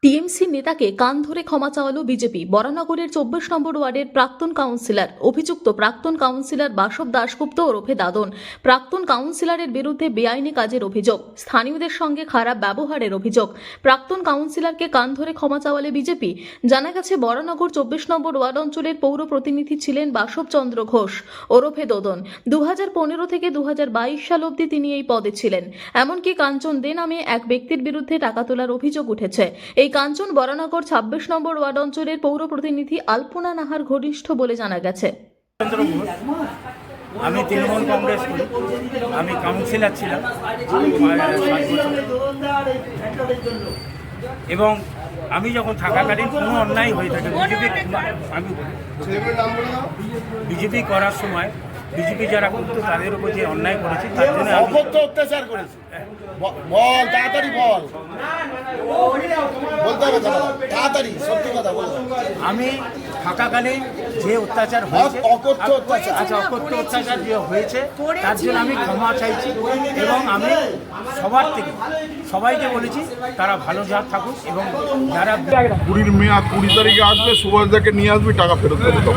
TMC নেতাকে কান ধরে ক্ষমা চাওয়ালো বিজেপি। বরানগরের 24 নম্বর ওয়ার্ডের প্রাক্তন কাউন্সিলর অভিযুক্ত প্রাক্তন কাউন্সিলর বাসব দাশগুপ্ত ওরফে দাদন প্রাক্তন কাউন্সিলরের বিরুদ্ধে বেআইনি কাজের অভিযোগ, স্থানীয়দের সঙ্গে খারাপ ব্যবহারের অভিযোগ। প্রাক্তন কাউন্সিলরকে কান ধরে ক্ষমা চাওয়ালে বিজেপি। জানা গেছে বরানগর 24 নম্বর ওয়ার্ড অঞ্চলের পৌর প্রতিনিধি ছিলেন বাসব চন্দ্র ঘোষ ওরফে দোদন। 2015 থেকে 2022 সাল অবধি তিনি এই পদে ছিলেন। এমনকি কাঞ্চন দে নামে এক ব্যক্তির বিরুদ্ধে টাকা তোলার অভিযোগ উঠেছে। এই কাঞ্চন বরানগর 26 নম্বর ওয়ার্ড অঞ্চলের পৌর প্রতিনিধি আলপনা নাহার ঘনিষ্ঠ বলে জানা গেছে। আমি তৃণমূল কংগ্রেস করি, আমি কাউন্সিলর ছিলাম 7 বছর। এবং আমি যখন থাকাকালীন কোনো অন্যায় হয়ে থাকে বিজেপি করার সময় বিজেপি যারা করতো তাদের উপর যে অন্যায় করেছে তার জন্য অত্যাচার করেছে। বল তাড়াতাড়ি বল, বলতে হবে তাড়াতাড়ি, সত্যি কথা বল। আমি থাকাকালীন যে অত্যাচার হয়েছে, অকথ্য অত্যাচার যে হয়েছে তার জন্য আমি ক্ষমা চাইছি। এবং আমি সবার থেকে সবাইকে বলেছি তারা ভালো জাত থাকুক এবং যারা 20 মেয়াদ 20 তারিখে আসবে, সুভাষদাকে নিয়ে আসবে, টাকা ফেরত দেবো।